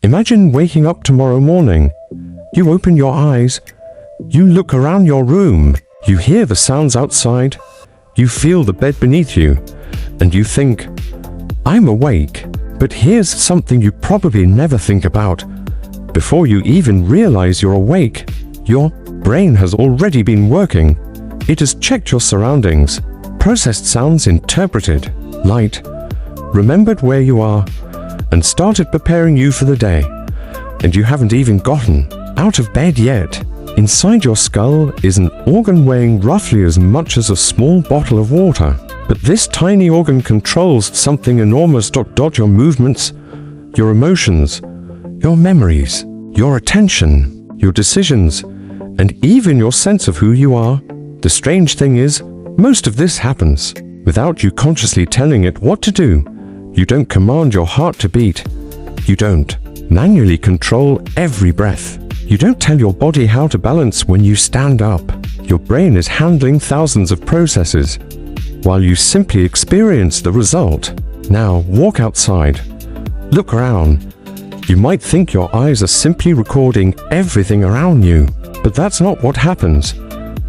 Imagine waking up tomorrow morning. You open your eyes. You look around your room. You hear the sounds outside. You feel the bed beneath you. And you think, I'm awake. But here's something you probably never think about. Before you even realize you're awake, your brain has already been working. It has checked your surroundings, processed sounds, interpreted light, remembered where you are, and started preparing you for the day. And you haven't even gotten out of bed yet. Inside your skull is an organ weighing roughly as much as a small bottle of water. But this tiny organ controls something enormous. Your movements, your emotions, your memories, your attention, your decisions, and even your sense of who you are. The strange thing is, most of this happens without you consciously telling it what to do. You don't command your heart to beat. You don't manually control every breath. You don't tell your body how to balance when you stand up. Your brain is handling thousands of processes, while you simply experience the result. Now, walk outside. Look around. You might think your eyes are simply recording everything around you, but that's not what happens.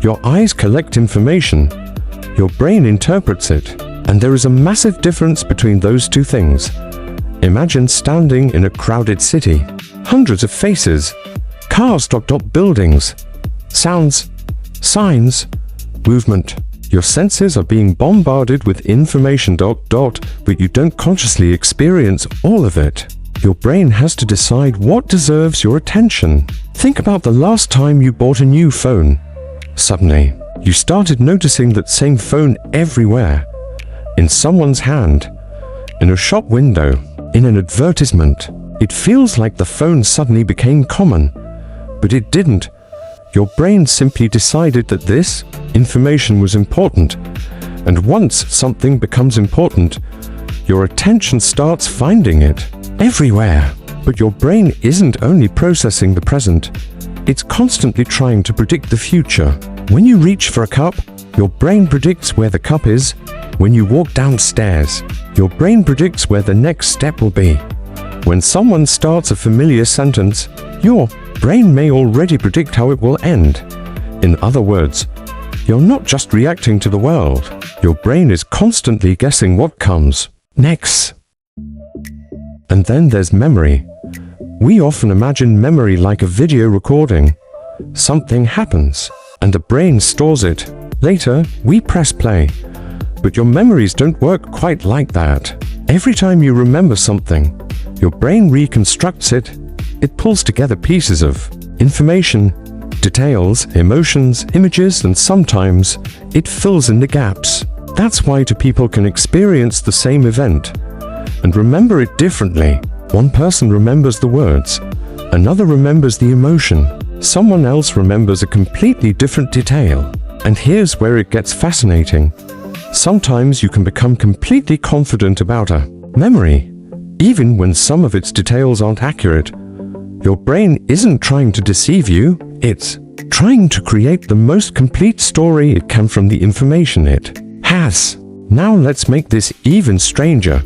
Your eyes collect information. Your brain interprets it, and there is a massive difference between those two things. Imagine standing in a crowded city. Hundreds of faces, cars, buildings, sounds, signs, movement. Your senses are being bombarded with information, but you don't consciously experience all of it. Your brain has to decide what deserves your attention. Think about the last time you bought a new phone. Suddenly, you started noticing that same phone everywhere. In someone's hand, in a shop window, in an advertisement. It feels like the phone suddenly became common, but it didn't. Your brain simply decided that this information was important, and once something becomes important, your attention starts finding it everywhere. But your brain isn't only processing the present, it's constantly trying to predict the future. When you reach for a cup, your brain predicts where the cup is. When you walk downstairs, your brain predicts where the next step will be. When someone starts a familiar sentence, your brain may already predict how it will end. In other words, you're not just reacting to the world. Your brain is constantly guessing what comes next. And then there's memory. We often imagine memory like a video recording. Something happens, and the brain stores it. Later, we press play. But your memories don't work quite like that. Every time you remember something, your brain reconstructs it. It pulls together pieces of information, details, emotions, images, and sometimes it fills in the gaps. That's why two people can experience the same event and remember it differently. One person remembers the words, another remembers the emotion, someone else remembers a completely different detail. And here's where it gets fascinating. Sometimes you can become completely confident about a memory, even when some of its details aren't accurate. Your brain isn't trying to deceive you, it's trying to create the most complete story it can from the information it has. Now let's make this even stranger.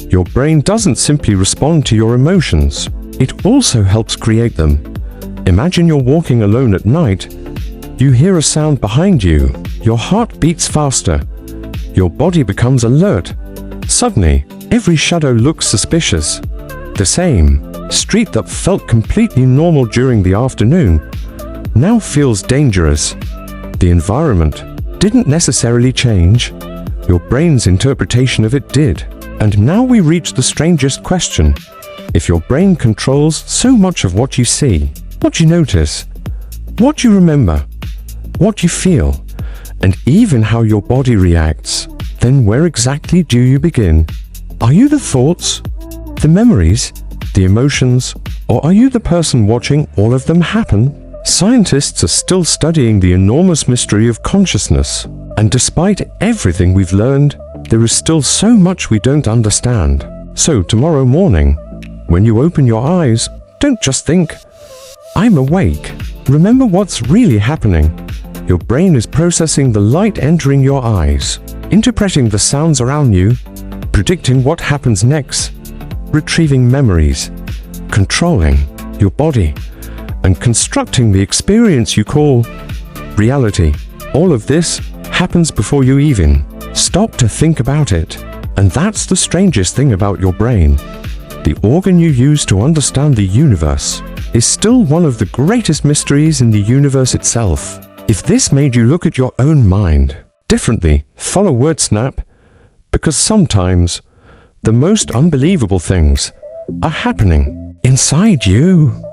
Your brain doesn't simply respond to your emotions, it also helps create them. Imagine you're walking alone at night. You hear a sound behind you. Your heart beats faster. Your body becomes alert. Suddenly, every shadow looks suspicious. The same street that felt completely normal during the afternoon now feels dangerous. The environment didn't necessarily change. Your brain's interpretation of it did. And now we reach the strangest question. If your brain controls so much of what you see, what you notice, what you remember, what you feel, and even how your body reacts, then where exactly do you begin? Are you the thoughts, the memories, the emotions, or are you the person watching all of them happen? Scientists are still studying the enormous mystery of consciousness, and despite everything we've learned, there is still so much we don't understand. So tomorrow morning, when you open your eyes, don't just think, I'm awake. Remember what's really happening. Your brain is processing the light entering your eyes, interpreting the sounds around you, predicting what happens next, retrieving memories, controlling your body, and constructing the experience you call reality. All of this happens before you even stop to think about it. And that's the strangest thing about your brain. The organ you use to understand the universe is still one of the greatest mysteries in the universe itself. If this made you look at your own mind differently, follow WordSnap, because sometimes the most unbelievable things are happening inside you.